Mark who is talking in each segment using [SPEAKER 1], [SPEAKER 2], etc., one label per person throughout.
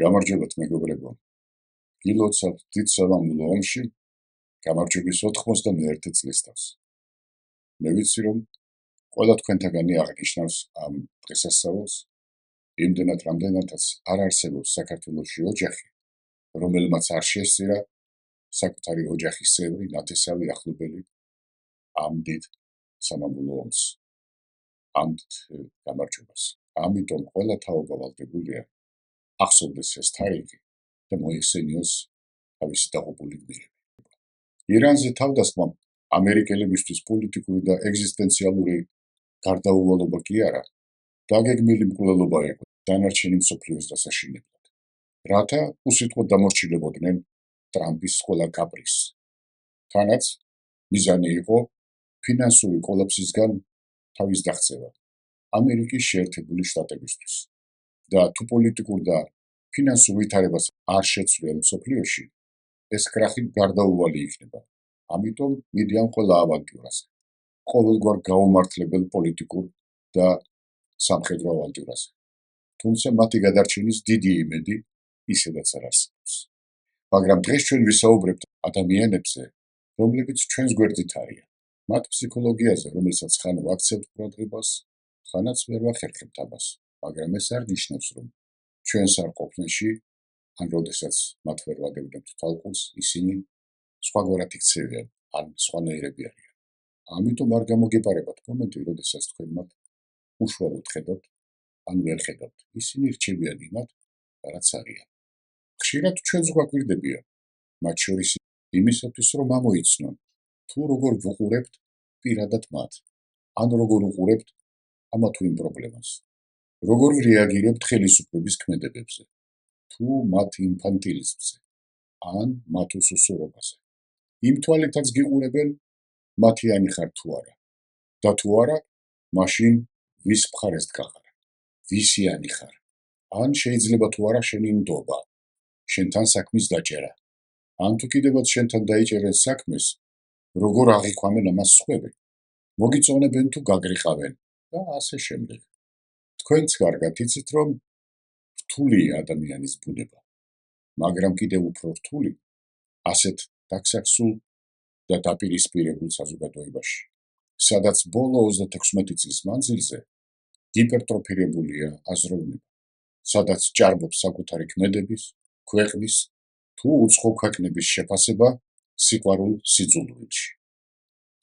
[SPEAKER 1] გამარჯობათ მეგობრებო. გილოცავთ დიდ სამამულო ომში გამარჯვების 91 წლისთავს. მე ვიცი, რომ ყველა თქვენთაგანი აღნიშნავს ამ დღესასწაულს, იმდენად რამდენადაც არ არსებობს საქართველოში ოჯახი, რომელმაც არ შესწირა საკუთარი ოჯახის წევრი, ნათესავი, ახლობელი ამ დიდ სამამულო ომს, ამ დიდ გამარჯვებას. ამიტომ ყველა თაობა ვალდებულია ახსოვდეს ეს თარიღი და მოიხსენიოს თავისი დაღუპული გმირები. ირანზე თავდასხმამ ამერიკელებისთვის პოლიტიკური და ეგზისტენციალური გარდაუვალობა კი არა, დაგეგმილი მკვლელობა იყო დანარჩენი მსოფლიოს დასაშინებლად, რათა უსიტყვოდ დამორჩილებოდნენ ტრამპის ყველა კაპრიზს. თანაც მიზანი იყო ფინანსური კოლაფსისგან თავის დაღწევა ამერიკის შეერთებული შტატებისთვის და თუ პოლიტიკურ და ფინანსურ ვითარებას არ შეცვლიან მსოფლიოში, ეს კრახი გარდაუვალი იქნება. ამიტომ მიდიან ყველა ავანტიურაზე, ყოველგვარ გაუმართლებელ პოლიტიკურ და სამხედრო ავანტიურაზე. თუმცა მათი გადარჩენის დიდი იმედი ისედაც არ არსებობს. მაგრამ დღეს ჩვენ ვისაუბრებთ ადამიანებზე, რომლებიც ჩვენს გვერდით არიან. მათ ფსიქოლოგიაზე, რომელსაც ხან ვაქცევთ ყურადღებას, ხანაც ვერ ვახერხებთ ამას, მაგრამ ეს არ ნიშნავს, რომ ჩვენს არ ყოფნაში, ან როდესაც მათ ვერ ვადევნებთ თვალყურს, ისინი სხვაგვარად იქცევიან, ან სხვანაირები არიან. ამიტომ არ გამოგეპარებათ მომენტი, როდესაც თქვენ მათ უშუალოდ ხედავთ, ან ვერ ხედავთ. ისინი რჩებიან იმად, რაც არიან. ხშირად ჩვენს გვაკვირდებიან, მათ შორის იმისათვის, რომ ამოიცნონ, თუ როგორ ვუყურებთ პირადად მათ, ან როგორ უყურებთ ამა თუ იმ პრობლემას. როგორ რეაგირებთ ხელისუფლების ქმედებებზე, თუ მათ ინფანტილიზმზე, ან მათ უსუსურობაზე. იმ თვალითაც გიყურებენ, მათიანი ხარ თუ არა. და თუ არა, მაშინ ვის მხარეს დგახარ, ვისიანი ხარ. ან შეიძლება თუ არა შენი ნდობა, შენთან საქმის დაჭერა. ან თუ კიდევაც შენთან დაიჭერენ საქმეს, როგორ აღიქვამენ ამას სხვები, მოგიწონებენ თუ გაგრიყავენ და ასე შემდეგ. თქვენც კარგად იცით, რომ რთულია ადამიანის ბუნება, მაგრამ კიდევ უფრო რთული ასეთ დაქსაქსულ და დაპირისპირებულ საზოგადოებაში, სადაც ბოლო 36 წლის მანძილზე ჰიპერტროფირებულია აზროვნება, სადაც ჭარბობს საკუთარი ქმედების, ქვეყნის თუ უცხო ქვეყნების შეფასება სიყვარულ სიძულვილში.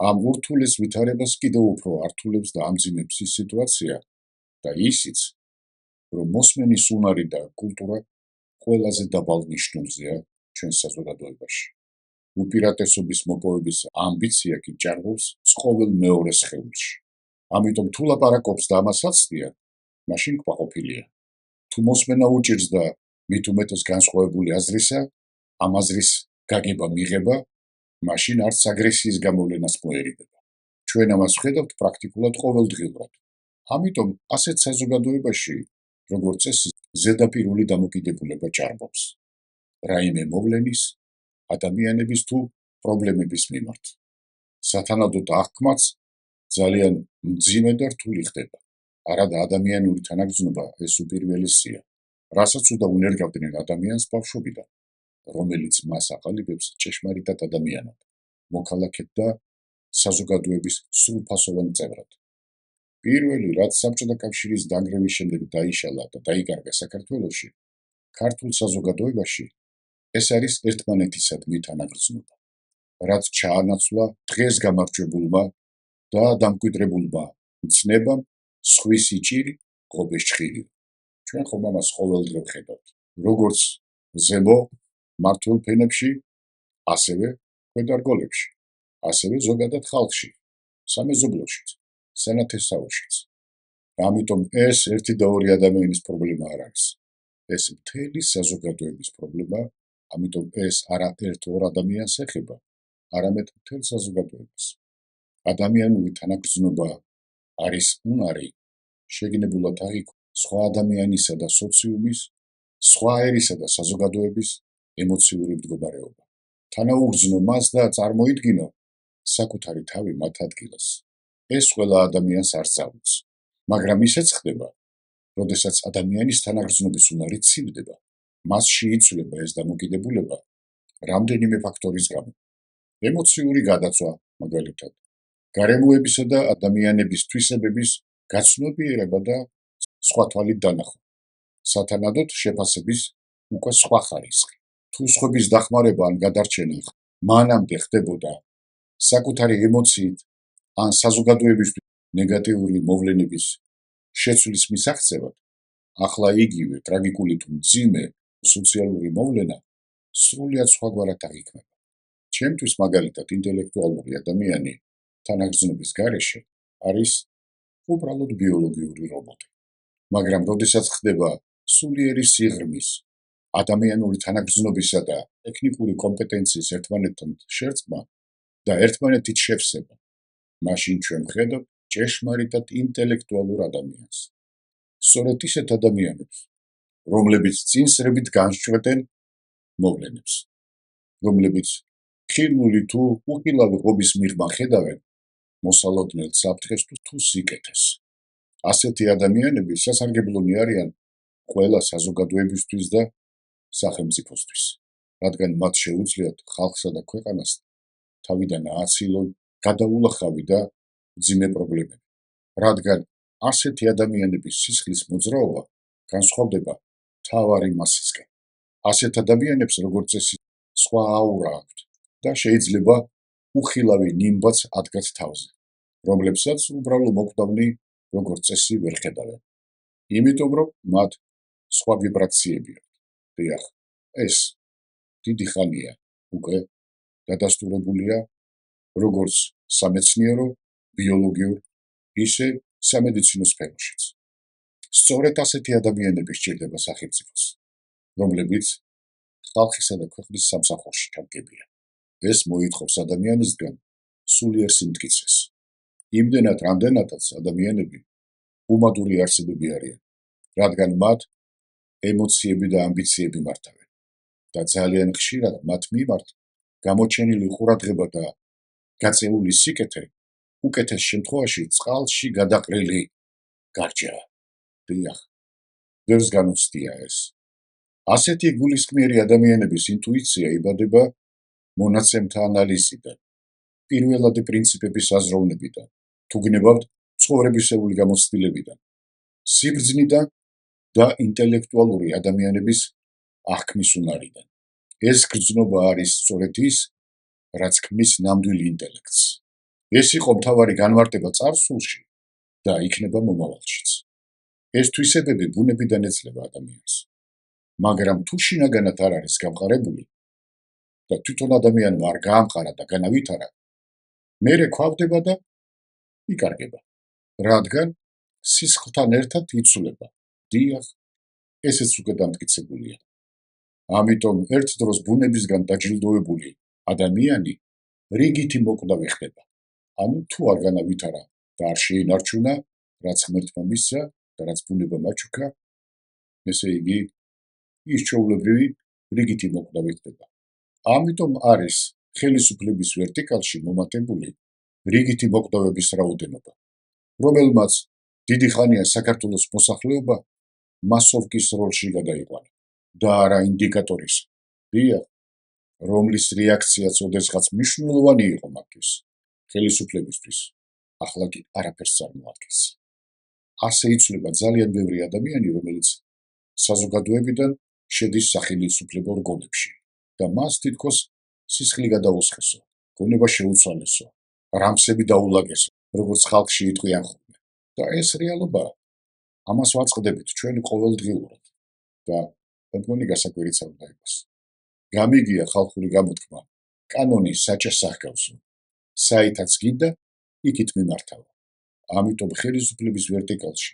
[SPEAKER 1] ამ ურთულეს ვითარებას კიდევ უფრო ართულებს და ამძიმებს ის სიტუაცია და ისიც, რომ მოსმენის უნარი და კულტურა ყველაზე დაბალ ნიშნულზეა ჩვენს საზოგადოებაში. უპირატესობის მოპოვების ამბიცია კი ჭარბობს ყოველ მეორე სხეულში. ამიტომ თუ ლაპარაკობს და ამას აცდიან, მაშინ კმაყოფილია. თუ მოსმენა უჭირს და მით უმეტეს განსხვავებული აზრისა, ამ აზრის გაგება მიღება, მაშინ არც აგრესიის გამოვლენას მოერიბება. ჩვენ ამას ვხედავთ პრაქტიკულად ყოველდღიურად. ამიტომ ასეთ საზოგადოებაში, როგორც წესი, ზედაპირული დამოკიდებულება ჭარბობს რაიმე მოვლენის, ადამიანების თუ პრობლემების მიმართ. სათანადო აღქმაც ძალიან მძიმე და რთული ხდება. არადა ადამიანური თანაგრძნობა ეს უპირველესია, რასაც უნდა უნერგავდნენ ადამიანს ბავშვობიდან, რომელიც მას აყალიბებს ჭეშმარიტად ადამიანად, მოქალაქედ და საზოგადოების სრულფასოვან წევრად. პირველი, რაც საბჭოთა კავშირის დანგრევის შემდეგ დაიშალა და დაიკარგა საქართველოში, ქართულ საზოგადოებაში, ეს არის ერთმანეთისადმი თანაგრძნობა, რაც ჩაანაცვლა დღეს გამარჯვებულმა და დამკვიდრებულმა მცნებამ სხვისი ჭირი ღობეს ჭხილი. ჩვენ ხომ ამას ყოველდღე ვხედავთ, როგორც ზემო მართულ ფენებში, ასევე ქვედარგოლებში, ასევე ზოგადად ხალხში, სამეზობლოშიც, სანათესაოშიც. ამიტომ ეს ერთი და ორი ადამიანის პრობლემა არ არის. ეს მთელი საზოგადოების პრობლემა, ამიტომ ეს არა ერთ-ორ ადამიანს ეხება, არამედ მთელ საზოგადოებას. ადამიანური თანაგრძნობა არის უნარი, შეგნებულად აღიქვა სხვა ადამიანისა და სოციუმის, სხვა ერისა და საზოგადოების ემოციური მდგომარეობა. თანაუგრძნო მას და წარმოიდგინო საკუთარი თავი მათ ადგილას. ეს ყველა ადამიანს არ სწავლობს, მაგრამ ისეც ხდება, როდესაც ადამიანის თანაგრძნობის უნარი ცივდება მასში იცვლება ეს დამოკიდებულება რამდენიმე ფაქტორის გამო. ემოციური გადაცვა, მაგალითად, გარემოებისა და ადამიანების თვისებების გაცნობიერება და სხვა თვალით დანახვა. სათანადოდ შეფასების უკვე სხვა ხარისხი. თუ სხვების დახმარება ან გადარჩენა მანამდე ხდებოდა საკუთარი ემოციით ან საზოგადოებისთვის ნეგატიური მოვლენების შეცვლის მისაღწევად, ახლა იგივე ტრაგიკული თუ მძიმე სოციალური მოვლენა სრულიად სხვაგვარად აღიქმება. ჩემთვის მაგალითად ინტელექტუალური ადამიანი თანაგრძნობის გარეშე არის უბრალოდ ბიოლოგიური რობოტი. მაგრამ როდესაც ხდება სულიერი სიღრმის, ადამიანური თანაგრძნობისა და ტექნიკური კომპეტენციის ერთმანეთთან შერწყმა და ერთმანეთით შევსება, მაშინ ჩვენ ვხედავთ ჭეშმარიტად ინტელექტუალურ ადამიანს. სწორედ ისეთ ადამიანებს, რომლებიც წინსრებით განსჭვრეტენ მოვლენებს, რომლებიც ხილული თუ უხილავი ღობის მიღმა ხედავენ მოსალოდნელ საფრთხეს თუ სიკეთეს. ასეთი ადამიანები სასარგებლონი არიან ყველა საზოგადოებისთვის და სახელმწიფოსთვის, რადგან მათ შეუძლიათ ხალხსა და ქვეყანას თავიდან ააცილონ გადაულახავი და მძიმე პრობლემები, რადგან ასეთი ადამიანების სისხლის მოძრაობა განსხვავდება მთავარი მასისგან. ასეთ ადამიანებს როგორც წესი სხვა აურა აქვთ და შეიძლება უხილავი ნიმბაც ადგათ თავზე, რომლებსაც უბრალო მოკვდავნი როგორც წესი ვერ ხედავენ. იმიტომ რომ მათ სხვა ვიბრაციები აქვთ. დიახ, ეს დიდი ხანია უკვე დადასტურებულია როგორც სამეცნიერო, ბიოლოგიურ, ისე სამედიცინო სფეროშიც. სწორედ ასეთი ადამიანები სჭირდება სახელმწიფოს, რომლებიც ხალხისა და ქვეყნის სამსახურში ჩადგებიან. ეს მოითხოვს ადამიანისგან სულიერ სიმტკიცეს. იმდენად, რამდენადაც ადამიანები უმადური არსებები არიან, რადგან მათ ემოციები და ამბიციები მართავენ და ძალიან ხშირად მათ მიმართ გამოჩენილი ყურადღება და გაწეული სიკეთე უკეთეს შემთხვევაში წყალში გადაყრილი გარჯაა. დიახ, ბევრს განუცდია ეს. ასეთი გულისხმიერი ადამიანების ინტუიცია იბადება მონაცემთა ანალიზიდან, პირველადი პრინციპების აზროვნებიდან, თუ გნებავთ ცხოვრებისეული გამოცდილებიდან, სიბრძნიდან და ინტელექტუალური ადამიანების აღქმის უნარიდან. ეს გრძნობა არის სწორედ ის, რაც ქმნის ნამდვილ ინტელექტს. ეს იყო მთავარი განმარტება წარსულში და იქნება მომავალშიც. ეს თვისებები ბუნებიდან ეძლევა ადამიანს, მაგრამ თუ შინაგანად არ არის გამყარებული და თვითონ ადამიანმა არ გაამყარა და განავითარა, მერე ქვავდება და იკარგება, რადგან სისხლთან ერთად იცვლება. დიახ, ესეც უკვე დამტკიცებულია. ამიტომ ერთ დროს ბუნებისგან დაჯილდოებული ადამიანი რიგითი მოკვდავი ხდება. ანუ თუ არ განავითარა და არ შეინარჩუნა, რაც ღმერთმა მისცა და რაც ბუნებამ აჩუქა, ესე იგი ის ჩვეულებრივი რიგითი მოკვდავი ხდება. ამიტომ არის ხელისუფლების ვერტიკალში მომატებული რიგითი მოკვდავების რაოდენობა, რომელმაც დიდი ხანია საქართველოს მოსახლეობა მასოვკის როლში გადაიყვანა და არა ინდიკატორის. დიახ, რომლის რეაქციაც ოდესღაც მნიშვნელოვანი იყო მათთვის, ხელისუფლებისთვის, ახლა კი არაფერს წარმოადგენს. ასე იცვლება ძალიან ბევრი ადამიანი, რომელიც საზოგადოებიდან შედის სახელისუფლებო რგოლებში და მას თითქოს სისხლი გადაუსხესო, გონება შეუცვალესო, რამსები დაულაგესო, როგორც ხალხში იტყვიან ხოლმე. და ეს რეალობაა. ამას ვაწყდებით ჩვენ ყოველდღიურად და მგონი გასაკვირიც არ უნდა იყოს. გამიგია ხალხური გამოთქმა, კანონი საჭეს აღგავსო, საითაც გინდა, იქით მიმართავა. ამიტომ ხელისუფლების ვერტიკალში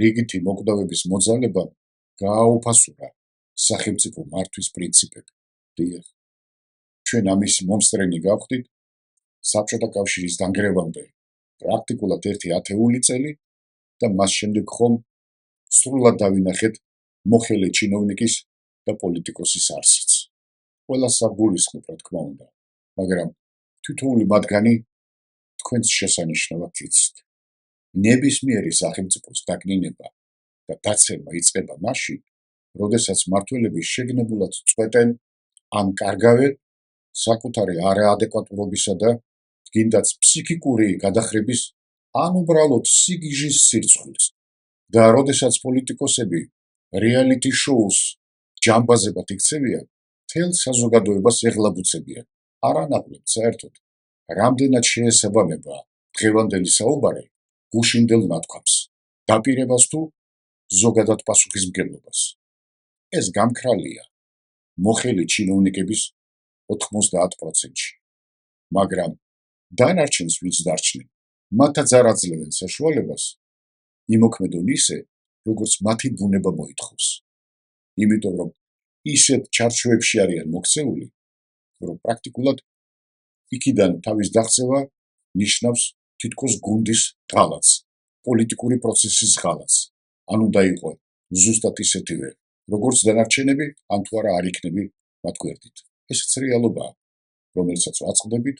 [SPEAKER 1] რიგითი მოკვდავების მოძალებამ გააუფასურა სახელმწიფო მართვის პრინციპები. დიახ, ჩვენ ამის მომსწრენი გავხდით საბჭოთა კავშირის დანგრევამდე პრაქტიკულად ერთი 10 წელი და მას შემდეგ ხომ სრულად დავინახეთ მოხელე ჩინოვნიკის და პოლიტიკოსის არსიც. ყველას საგულისხმობ, რა თქმა უნდა, მაგრამ თითოეული მათგანი თქვენს შესანიშნავად იცით. ნებისმიერი სახელმწიფოს დაკნინება და დაცემა იწყება მაშინ, როდესაც მმართველები შეგნებულად წვეტენ ან კარგავენ საკუთარი არაადეკვატურობისა და გინდაც ფსიქიკური გადახრების ან უბრალოდ სიგიჟის სირცხვილს და როდესაც პოლიტიკოსები რეალიტი შოუს ჯამბაზებად იქცევიან, მთელ საზოგადოებას ეღლაბუცებიან. არანაკლებ საერთოდ რამდენად შეესაბამება დღევანდელი საუბარი გუშინდელ ნათქვამს, დაპირებას თუ ზოგადად პასუხისმგებლობას. ეს გამქრალია მოხელი ჩინოვნიკების 90%-ში, მაგრამ დანარჩენს ვინც დარჩნენ, მათაც არ აძლევენ საშუალებას იმოქმედონ ისე, როგორც მათი ბუნება მოითხოვს. იმიტომ რომ ისეთ ჩარჩოებში არიან მოქცეული, რომ პრაქტიკულად იქიდან თავის დაღწევა ნიშნავს თითქოს გუნდის ღალატს, პოლიტიკური პროცესის ღალატს, ან უნდა იყო ზუსტად ისეთივე, როგორც დანარჩენები, ან თუ არა არ იქნები მათ გვერდით. ესეც რეალობაა, რომელსაც ვაწყდებით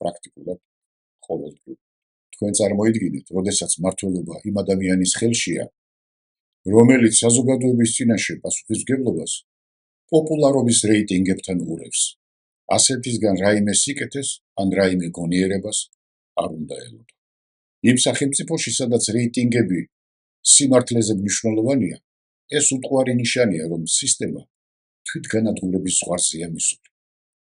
[SPEAKER 1] პრაქტიკულად ყოველდღიურად. თქვენ წარმოიდგინეთ, როდესაც მმართველობა იმ ადამიანის ხელშია, რომელიც საზოგადოების წინაშე პასუხისმგებლობას პოპულარობის რეიტინგებთან ურევს. ასეთისგან რაიმე სიკეთეს ან რაიმე გონიერებას არ უნდა ელოდა. იმ სახელმწიფოში, სადაც რეიტინგები სიმართლეზე მნიშვნელოვანია, ეს უტყუარი ნიშანია, რომ სისტემა თვითგანადგურების ზღვარზეა მისული.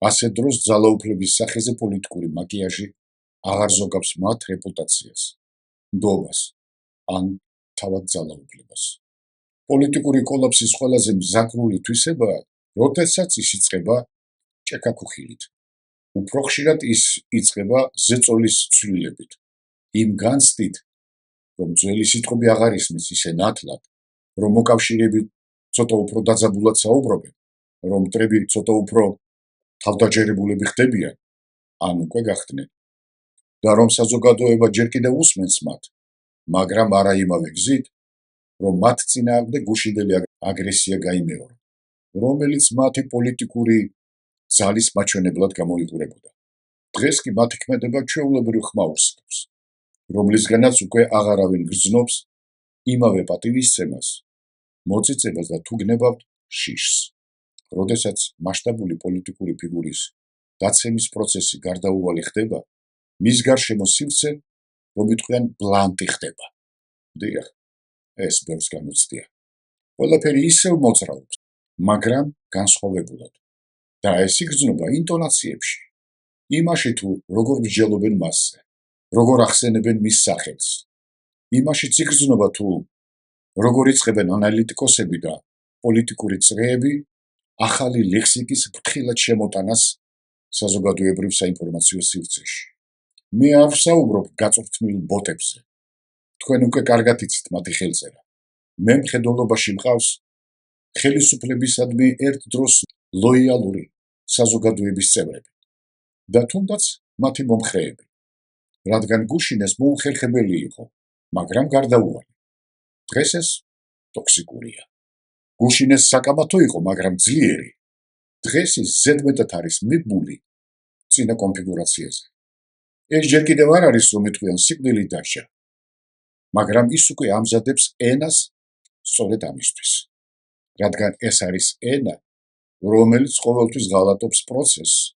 [SPEAKER 1] ასეთ დროს ძალაუფლების სახეზე პოლიტიკური მაკიაჟი აღარ ზოგავს მათ რეპუტაციას, ნდობას ან თავად ძალაუფლებას. პოლიტიკური კოლაფსის ყველაზე მზაკრული თვისებაა, როდესაც ის იწყება ჭექაქუხილით. უფრო ხშირად ის იწყება ზეწოლის ცვლილებით, იმ განცდით, რომ ძველი სიტყვები აღარ ისმის ისე ნათლად, რომ მოკავშირეები ცოტა უფრო დაძაბულად საუბრობენ, რომ მტრები ცოტა უფრო თავდაჯერებულები ხდებიან, ან უკვე გახდნენ, და რომ საზოგადოება ჯერ კიდევ უსმენს მათ, მაგრამ არა იმავე გზით, რომ მათ წინააღმდეგ გუშინდელი აგრესია გაიმეორა, რომელიც მათი პოლიტიკური ძალის მაჩვენებლად გამოიყურებოდა. დღეს კი მათი ქმედება ჩვეულებრივ ხმაურს ხდობს, რომლისგანაც უკვე აღარავინ გრძნობს იმავე პატივისცემას, მოწიწებას და თუ გნებავთ შიშს. როდესაც მასშტაბური პოლიტიკური ფიგურის დაცემის პროცესი გარდაუვალი ხდება, მის გარშემო სივრცე, რომ იტყვიან ბლანტი ხდება. დიახ, ეს ბევრს განუცდია. ყველაფერი ისევ მოძრაობს, მაგრამ განსხვავებულად. და ეს იგრძნობა ინტონაციებში, იმაში თუ როგორ მსჯელობენ მასზე, როგორ ახსენებენ მის სახელს. იმაშიც იგრძნობა თუ როგორ იწყებენ ანალიტიკოსები და პოლიტიკური წრეები ახალი ლექსიკის ფრთხილად შემოტანას საზოგადოებრივ საინფორმაციო სივრცეში. მე არ ვსაუბრობ გაწვრთნილ ბოტებზე. თქვენ უკვე კარგად იცით მათი ხელწერა. მე მხედველობაში მყავს ხელისუფლებისადმი ერთ დროს ლოიალური საზოგადოების წევრები და თუნდაც მათი მომხრეები, რადგან გუშინეს მოუხერხებელი იყო, მაგრამ გარდაუვალი. დღეს ეს ტოქსიკურია. გუშინეს საკამათო იყო, მაგრამ ძლიერი. დღეს ის ზედმეტად არის მიბმული წინა კონფიგურაციაზე. ეს ჯერ კიდევ არ არის, რომ იტყვიან სიკვდილი დაშა, მაგრამ ის უკვე ამზადებს ენას სწორედ ამისთვის, რადგან ეს არის ენა, რომელიც ყოველთვის ღალატობს პროცესს,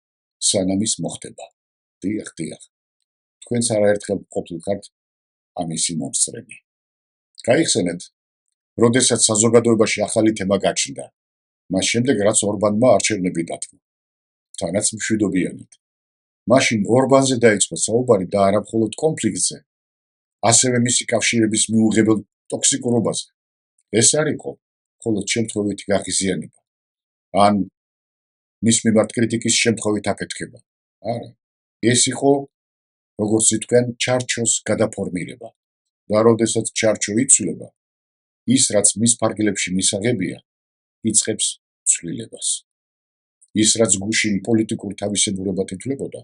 [SPEAKER 1] სანამ ის მოხდება. დიახ, თქვენც არაერთხელ ყოფილიყართ ამისი მომსწრენი. გაიხსენეთ, როდესაც საზოგადოებაში ახალი თემა გაჩნდა, მას შემდეგ რაც ორბანმა არჩევნები დათმო, თანაც მშვიდობიანად. მაშინ ორბანზე დაიწყო საუბარი და არა მხოლოდ კონფლიქტზე, ასევე მისი კავშირების მიუღებელ ტოქსიკურობაზე. ეს არ იყო მხოლოდ შემთხვევითი გაღიზიანება, ან მის მიმართ კრიტიკის შემთხვევით აფეთქება. არა, ეს იყო, როგორც იტყვიან, ჩარჩოს გადაფორმირება. და როდესაც ჩარჩო იცვლება, ის რაც მის ფარგლებში მისაღებია, იწყებს ცვლილებას. ის რაც გუშინ პოლიტიკურ თავისებურებად ითვლებოდა,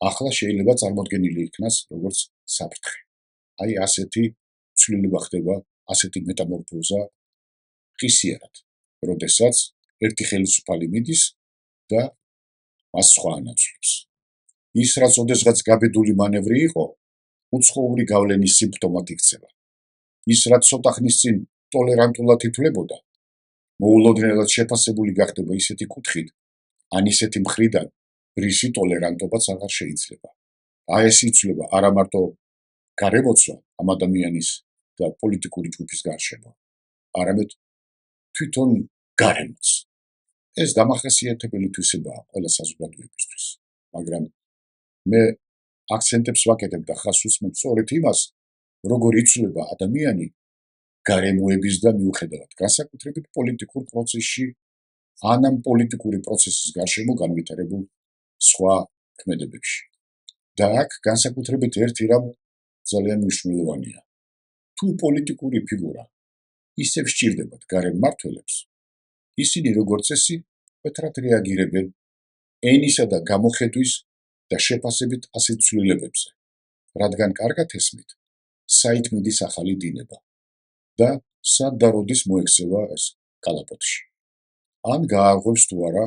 [SPEAKER 1] ახლა შეიძლება წარმოდგენილი იქნას როგორც საფრთხე. აი ასეთი ცვლილება ხდება, ასეთი მეტამორფოზა ყისიერად, როდესაც ერთი ხელისუფალი მიდის და მას სხვა ანაცვლებს. ის რაც ოდესღაც გაბედული მანევრი იყო, უცხოური გავლენის სიმპტომად იქცევა. ის რაც ცოტა ხნის წინ ტოლერანტულად ითვლებოდა, მოულოდნელად შეფასებული გახდება ისეთი კუთხით, ან ისეთი მხრიდან, რისი ტოლერანტობაც აღარ შეიძლება. ეს იცვლება არა მარტო გარემოცვა ამ ადამიანის და პოლიტიკური ჯგუფის გარშემო, არამედ თვითონ გარემოც. ეს დამახასიათებელი თვისებაა ყველა საზოგადოებისთვის, მაგრამ მე აქცენტებს ვაკეთებ და ხაზს ვუსმენ სწორედ იმას, როგორ იცვლება ადამიანი გარემოების და მიუხედავად განსაკუთრებით პოლიტიკურ პროცესში ან ამ პოლიტიკური პროცესის გარშემო განვითარებულ სხვა ქმედებებში. და აქ განსაკუთრებით ერთი რამ ძალიან მნიშვნელოვანია. თუ პოლიტიკური ფიგურა ისევ სჭირდებათ გარემ მმართველებს, ისინი როგორც წესი მკვეთრად რეაგირებენ ენისა და გამოხედვის და შეფასებით ასეთ ცვლილებებზე, რადგან კარგად ესმით, საით მიდის ახალი დინება და სად და როდის მოექცევა ეს კალაპოტში. ან გაარღვევს თუ არა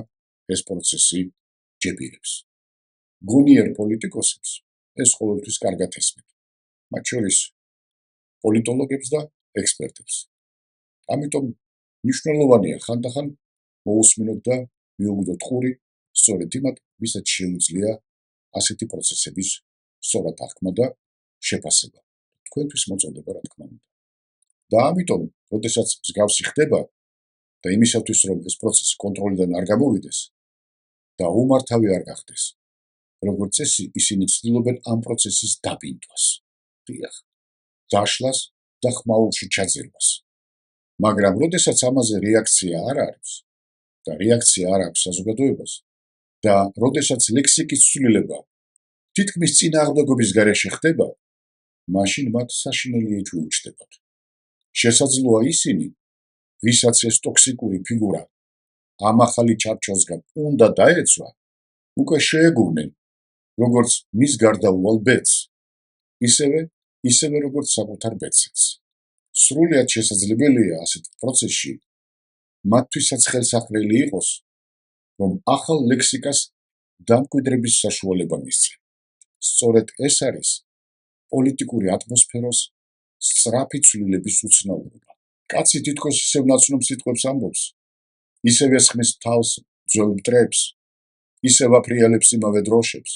[SPEAKER 1] ეს პროცესი ჯებირებს. გონიერ პოლიტიკოსებს ეს ყოველთვის კარგად ესმით, მათ შორის პოლიტოლოგებს და ექსპერტებს. ამიტომ მნიშვნელოვანია ხანდახან მოусმინოთ და მიუგდოთ ყური სწორედ იმათ, ვისაც შეუძლია ასეთი პროცესების სწორად აღქმა და შეფასება. თქვენთვის მოწოდება რა თქმა უნდა. და ამიტომ, როდესაც მსგავსი ხდება და იმისათვის, რომ ეს პროცესი კონტროლიდან არ გამოვიდეს და უმართავი არ გახდეს, როგორც წესი, ისინი ცდილობენ ამ პროცესის დაბინდვას, დიახ, დაშლას და ხმაურში ჩაძირვას. მაგრამ როდესაც ამაზე რეაქცია არ არის და რეაქცია არ აქვს საზოგადოებას და როდესაც ლექსიკის ცვლილება თითქმის წინააღმდეგობის გარეშე ხდება, მაშინ მათ საშინელი ეჭვი უჩნდებათ. შესაძლოა ისინი, ვისაც ეს ტოქსიკური ფიგურა ამ ახალი ჩარჩოსგან უნდა დაეცვა, უკვე შეეგუნენ როგორც მის გარდაუვალ ბედს, ისევე როგორც საკუთარ ბედსაც. სრულიად შესაძლებელია ასეთ პროცესში მათთვისაც ხელსაყრელი იყოს, რომ ახალ ლექსიკას დამკვიდრების საშუალება მისცენ. სწორედ ეს არის პოლიტიკური ატმოსფეროს სწრაფი ცვლილების უცნაურობა. კაცი თითქოს ისევ ნაცნობ სიტყვებს ამბობს, ისევ ესხმის თავს ძველ მტრებს, ისევ აფრიალებს იმავე დროშებს,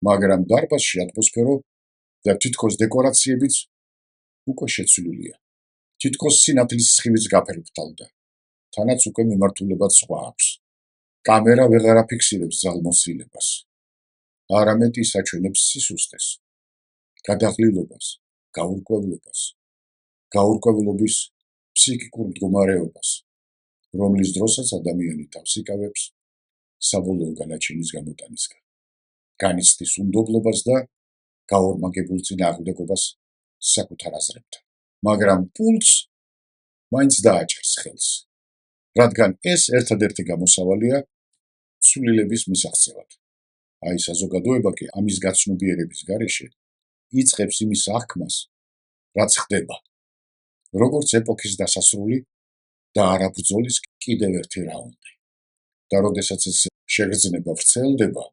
[SPEAKER 1] მაგრამ დარბაზში ატმოსფერო და თითქოს დეკორაციებიც უკვე შეცვლილია. თითქოს სინათლის სხივიც გაფერფთალდა, თანაც უკვე მიმართულებაც სხვა აქვს. კამერა ვეღარ აფიქსირებს ძალმოსილებას, არამედ ის აჩვენებს სისუსტეს, გადაღლილობას, გაურკვევლობის ფსიქიკურ მდგომარეობას, რომლის დროსაც ადამიანი თავს იკავებს საბოლოო განაჩენის გამოტანისგან, განიცდის უნდობლობას და გაორმაგებულ წინააღმდეგობას საკუთარ აზრებთან. მაგრამ პულს მაინც დააჭერს ხელს, რადგან ეს ერთადერთი გამოსავალია ცვლილების მისაღწევად. აი საზოგადოება კი ამის გაცნობიერების გარეშე იწყებს იმის აღქმას, რაც ხდება, როგორც ეპოქის დასასრული და არაბრძოლის კიდევ ერთი რაუნდი. და როდესაც ეს შეგრძნება ვრცელდება,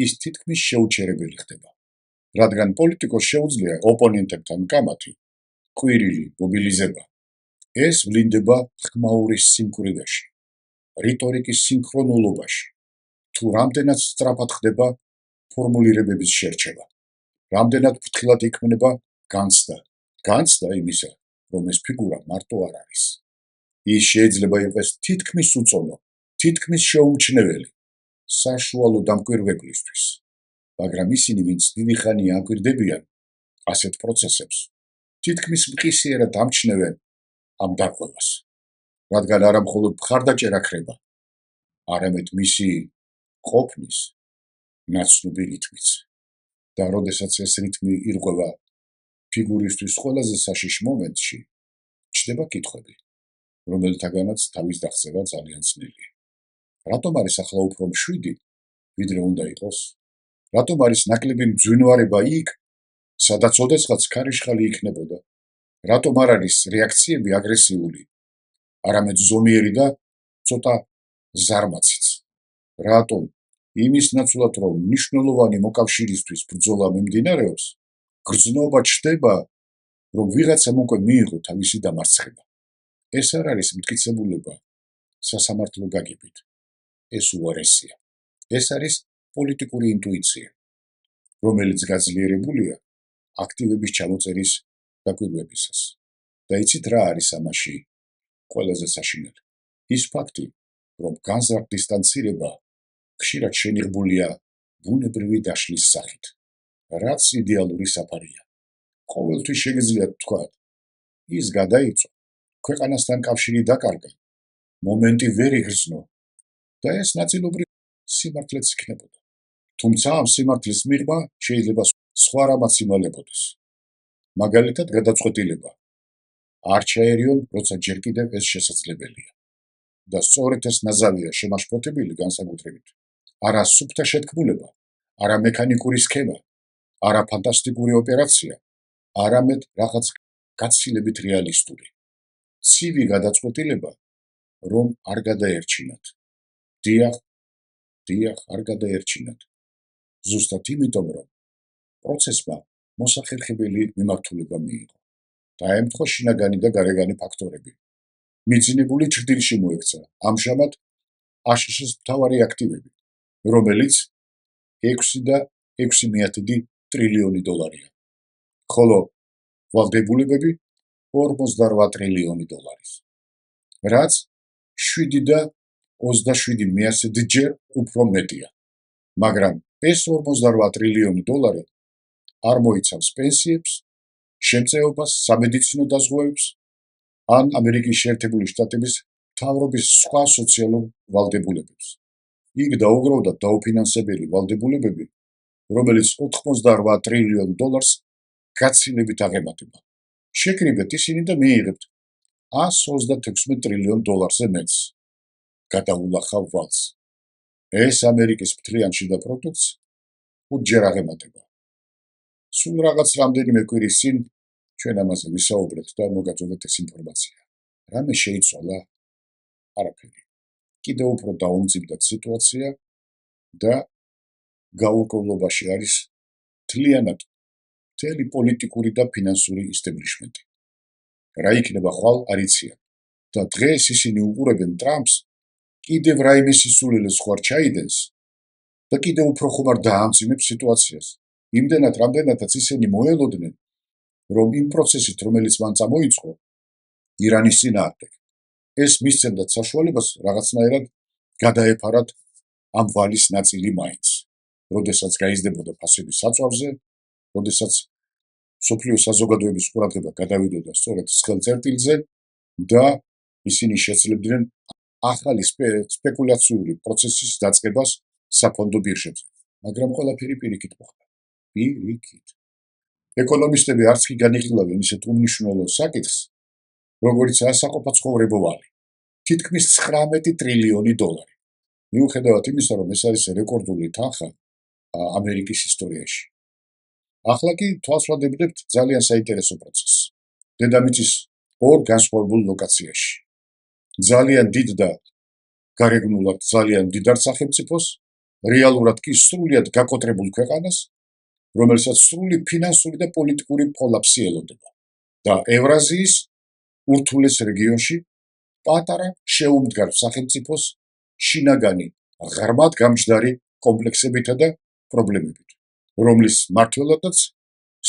[SPEAKER 1] ის თითქმის შეუჩერებელი ხდება, რადგან პოლიტიკოს შეუძლია ოპონენტებთან კამათი, ყვირილი მობილიზება. ეს ვლინდება ხმაურის სიმკვრივეში, რიტორიკის სინქრონულობაში, თუ რამდენად სწრაფად ხდება ფორმულირებების შერჩევა, რამდენად ფრთხილად იქმნება განცდა იმისა, რომ ეს ფიგურა მარტო არ არის. ის შეიძლება იყოს თითქმის უწონო, თითქმის შეუმჩნეველი, საშუალო დამკვირვებლისთვის, მაგრამ ისინი, ვინც დიდი ხანია ამკვირდებიან ასეთ პროცესებს, თითქმის მყისიერად ამჩნევენ ამ დარღვევას, რადგან არა მხოლოდ მხარდაჭერა ქრება, არამედ მისი ყოფნის ნაცნობი რითმიც. და როდესაც ეს რითმი ირღვევა ფიგურისთვის ყველაზე საშიშ მომენტში, ჩნდება კითხვები, რომელთაგანაც თავის დახსება ძალიან ძნელია. რატომ არის ახლა უფრო მშვიდი, ვიდრე უნდა იყოს? რატომ არის ნაკლები მძვინვარება იქ, სადაც ოდესღაც ქარიშხალი იქნებოდა? რატომ არ არის რეაქციები აგრესიული, არამედ ზომიერი და ცოტა ზარმაციც? რატომ იმის ნაცვლად, რომ მნიშვნელოვანი მოკავშირისთვის ბრძოლა მიმდინარეობს, გრძნობა ჩნდება, რომ ვიღაცამ უკვე მიიღო თავისი დამარცხება? ეს არ არის მტკიცებულება სასამართლო გაგებით. ეს უარესია. ეს არის პოლიტიკური ინტუიცია, რომელიც გაძლიერებულია აქტივების ჩამოწერის დაკვირვებისას. და იცით რა არის ამაში ყველაზე საშინელი? ის ფაქტი, რომ განზრახ დისტანცირება ხშირად შენიღბულია ბუნებრივი დაშლის სახით, რაც იდეალური საფარია. ყოველთვის შეგიძლიათ ვთქვათ, ის გადაიწვა, ქვეყანასთან კავშირი დაკარგა, მომენტი ვერ იგრძნო და ეს ნაწილობრივ სიმართლეც იქნებოდა. თუმცა ამ სიმართლის მიღმა შეიძლება სხვა რამაც იმალებოდეს. მაგალითად, გადაწყვეტილება. არ ჩაერიონ, როცა ჯერ კიდევ ეს შესაძლებელია. და სწორედ ეს ნაზავია შემაშფოთებელი განსაკუთრებით. არა სუფთა შეთქმულება, არა მექანიკური სქემა, არა ფანტასტიკური ოპერაცია, არამედ რაღაც გაცილებით რეალისტური. ცივი გადაწყვეტილება, რომ არ გადაერჩინათ. დიახ, არ გადაერჩინათ. ზუსტად იმიტომ, რომ პროცესმა მოსახერხებელი მიმართულება მიიღო. დაემთხვა შინაგანი და გარეგანი ფაქტორები. მიძინებული ჭრდილში მოექცა ამჟამად აშშ-ის მთავარი აქტივები, რომელიც 6.6 ტრილიონი დოლარია, ხოლო ვალდებულებები 48 ტრილიონი დოლარის, რაც 7.27 ჯერ უფრო მეტია. მაგრამ ეს 48 ტრილიონი დოლარი არ მოიცავს პენსიებს, შემწეობას, სამედიცინო დაზღვევებს ან ამერიკის შეერთებული შტატების მთავრობის სხვა სოციალურ ვალდებულებებს. იქ დაუგროვდა დაუფინანსებელი ვალდებულებები, რომელიც 88 ტრილიონ დოლარს გაცილებით აღემატება. შეკრიბეთ ისინი და მიიღებთ 136 ტრილიონ დოლარზე მეტს. გადაულახავ ვალს. ეს ამერიკის მთლიან შიდა პროდუქტს 5-ჯერ აღემატება. სულ რაღაც რამდენიმე კვირის წინ ჩვენ ამაზე ვისაუბრეთ და მოგაწოდეთ ეს ინფორმაცია. რამე შეიცვალა? არაფერი. კიდევ უფრო დაუმძიმდად სიტუაცია და გაურკვევლობაში არის მთლიანად მთელი პოლიტიკური და ფინანსური ისტებლიშმენტი. რა იქნება ხვალ არ იციან და დღეს ისინი უყურებენ ტრამპს კიდევ რაიმე სისულელეს ხوار ჩაიდენს და კიდევ უფრო ხუმარ დაამძიმებს სიტუაციას. იმდენად, რამდენადაც ისინი მოელოდნენ, რომ იმ პროცესით, რომელიც მან წამოიწყო ირანის წინააღმდეგ, ეს მისცემდა საშუალებას რაღაცნაირად გადაეფარათ ამ ვალის ნაწილი მაინც. როდესაც გაიზრდებოდა ფასების საწვავზე, როდესაც მსოფლიო საზოგადოების ყურადღება გადავიდოდა სწორედ ხელწერტილზე და ისინი შეძლებდნენ ახალი სპეკულაციური პროცესის დაწყებას საფონდო ბირჟებზე. მაგრამ ყველაფერი პირიქით მოხდა. პირიქით. ეკონომისტები არც კი განიხილავენ ისეთ უმნიშვნელო საკითხს, როგორიც ასაყოფა ცხოვრებოვანი. თითქმის 19 ტრილიონი დოლარი. მიუხედავად იმისა, რომ ეს არის რეკორდული თანხა ამერიკის ისტორიაში. ახლა კი თვალს ვადებდებთ ძალიან საინტერესო პროცესს. დედამიწის ორ განსხვავებულ ლოკაციაში. ძალიან დიდ და გარეგნულად ძალიან მდიდარ სახელმწიფოს, რეალურად კი სრულიად გაკოტრებულ ქვეყანას, რომელსაც სრული ფინანსური და პოლიტიკური კოლაფსი ელოდება. და ევრაზიის ურთულეს რეგიონში პატარა შეუმდგარ სახელმწიფოს შინაგანი ღრმად გამჯდარი კომპლექსებითა და პრობლემებით, რომლის მმართველადაც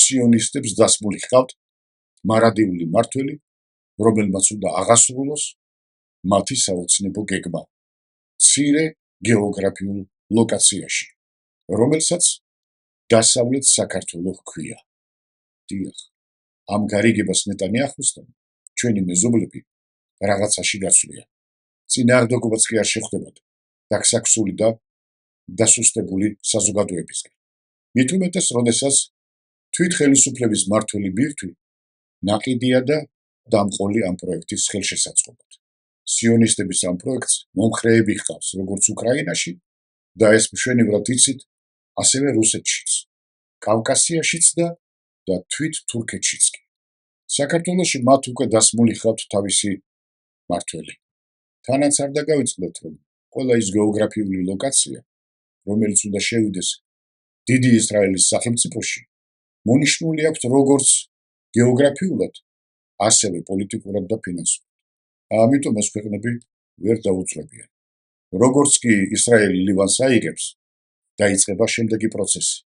[SPEAKER 1] სიონისტებს დასმული ჰყავთ მარადიული მმართველი, რომელმაც უნდა აღასრულოს მათი საოცნებო გეგმა მცირე გეოგრაფიულ ლოკაციაში, რომელსაც დასავლეთ საქართველო ჰქვია. დიახ, ამ გარიგებას ნეტანიაჰუსთან ჩვენი მეზობლები რაღაცაში გაცვლიან. წინააღმდეგობაც კი არ შეხვდებათ დაქსაქსული და დასუსტებული საზოგადოებისგან. მით უმეტეს, როდესაც თვით ხელისუფლების მმართველი ბირთვი ნაყიდია და დამყოლი ამ პროექტის ხელშესაწყობად. სიონისტების ამ პროექტს მომხრეები ჰყავს როგორც უკრაინაში და ეს მშვენივრად იცით ასევე რუსეთშიც, კავკასიაშიც და თვით თურქეთშიც კი. საქართველოში მათ უკვე დასმული ჰყავთ თავისი მმართველი. თანაც არ დაგავიწყდეთ, რომ ყველა ის გეოგრაფიული ლოკაცია, რომელიც უნდა შევიდეს დიდი ისრაელის სახელმწიფოში, მონიშნული აქვს როგორც გეოგრაფიულად, ასევე პოლიტიკურად და ფინანსურად. ამიტომ ეს ქვეყნები ვერ დაუწყებიან. როგორც კი ისრაელი ლიბანს აიღებს, დაიწყება შემდეგი პროცესი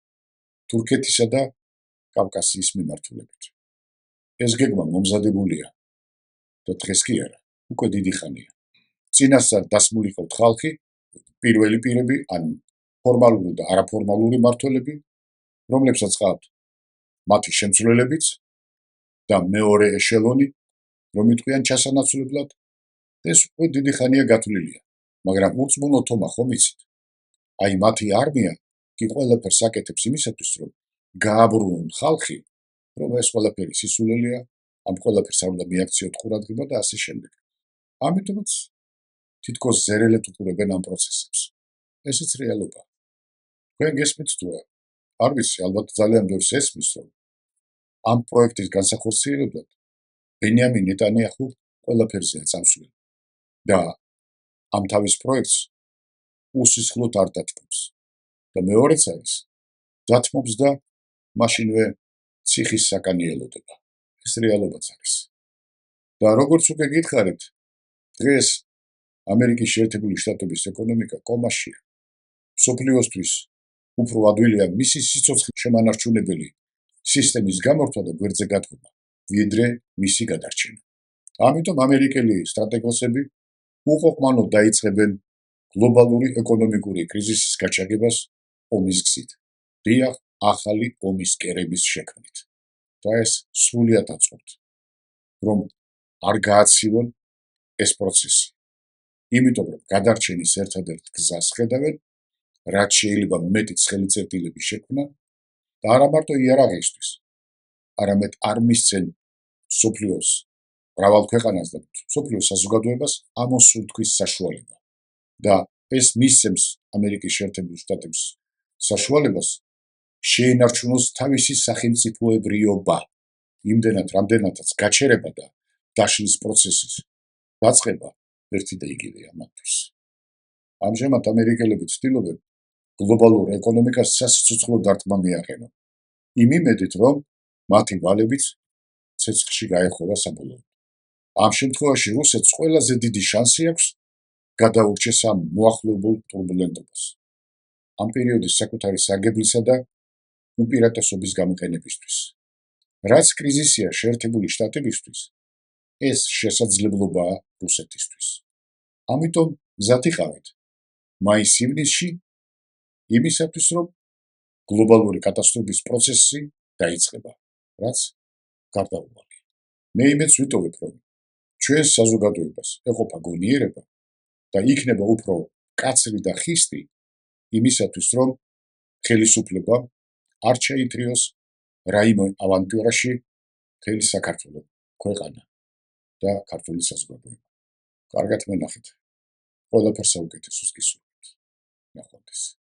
[SPEAKER 1] თურქეთისა და კავკასიის მიმართულებით. ეს გეგმა მომზადებულია და დღეს კი არა, უკვე დიდი ხანია. წინასწარ დასმულიყავთ ხალხი, პირველი პირები, ან ფორმალური და არაფორმალური მმართველები, რომლებსაც ყავთ მათი შემცვლელებიც და მეორე ეშელონი, რომ იტყვიან ჩასანაცვლებლად, ეს უკვე დიდი ხანია გათვლილია, მაგრამ უწმუნო თომა ხომ იცით? აი მათი არმია კი ყველაფერს აკეთებს იმისათვის, რომ გააბრუნონ ხალხი, რომ ეს ყველაფერი სისულელეა, ამ ყველაფერს არ უნდა მიაქციოთ ყურადღება და ასე შემდეგ. ამიტომაც თითქოს ზერელეთ უყურებენ ამ პროცესებს. ესეც რეალობაა. თქვენ გესმით თუ არა? არ ვიცი, ალბათ ძალიან ბევრს ესმის, რომ ამ პროექტის განსახორციელებლად ბენიამინ ნეტანიაჰუ ყველაფერზეა წამსვლელი და ამ თავის პროექტს უსისხლოდ არ დათმობს. და მეორეც არის, დათმობს და მაშინვე ციხის საკანი ელოდება. ეს რეალობაც არის. და როგორც უკვე გითხარით, დღეს ამერიკის შეერთებული შტატების ეკონომიკა კომაშია. მსოფლიოსთვის უფრო ადვილია მისი სიცოცხლის შემანარჩუნებელი სისტემის გამორთვა და გვერდზე გადგომა, ვიდრე მისი გადარჩენა. ამიტომ ამერიკელი სტრატეგოსები უყოყმანოდ დაიწყებენ გლობალური ეკონომიკური კრიზისის გაჩაგებას ომის გზით. დიახ, ახალი ომის კერების შექმნით. და ეს სრულიად აწყვეტ, რომ არ გააცილონ ეს პროცესი. იმიტომ რომ გადარჩენის ერთადერთ გზას ხედავენ, რაც შეიძლება მეტი ხელმწიფეების შექმნა და არა მარტო იარაღისთვის, არამედ არ მისცენ მსოფლიოს მრავალ ქვეყანას და მსოფლიოს საზოგადოებას ამოსუნთქვის საშუალება. და ეს მისცემს ამერიკის შეერთებულ შტატებს საშუალებას შეინარჩუნოს თავისი სახელმწიფოებრიობა. იმდენად, რამდენადაც გაჩერება და დაშლის პროცესის დაწყება ერთი და იგივეა მათთვის. ამჟამად ამერიკელები ცდილობენ გლობალურ ეკონომიკას სასიცოცხლო დარტყმა მიაყენონ. იმ იმედით, რომ მათი ვალებიც ცეცხლში გაეხვევა საბოლოოდ. ამ შემთხვევაში რუსეთს ყველაზე დიდი შანსი აქვს გადაურჩეს ამ მოახლოებულ ტურბულენტობას. ამ პერიოდის საკუთარი სარგებლისა და უპირატესობის გამოყენებისთვის. რაც კრიზისია შეერთებული შტატებისთვის, ეს შესაძლებლობაა რუსეთისთვის. ამიტომ მზად იყავით მაის-ივნისში იმისათვის, რომ გლობალური კატასტროფის პროცესი დაიწყება, რაც გარდაუვალია. მე იმედს ვიტოვებ, რომ ჩვენს საზოგადოებას ეყოფა გონიერება და იქნება უფრო კაცრი და ხისტი იმისათვის, რომ ხელისუფლება არ ჩაითრიოს რაიმე ავანტიურაში მთელი საქართველო, ქვეყანა და ქართული საზოგადოება. კარგად მენახეთ. ყველაფერს საუკეთესოს გისურვებთ. ნახვამდის.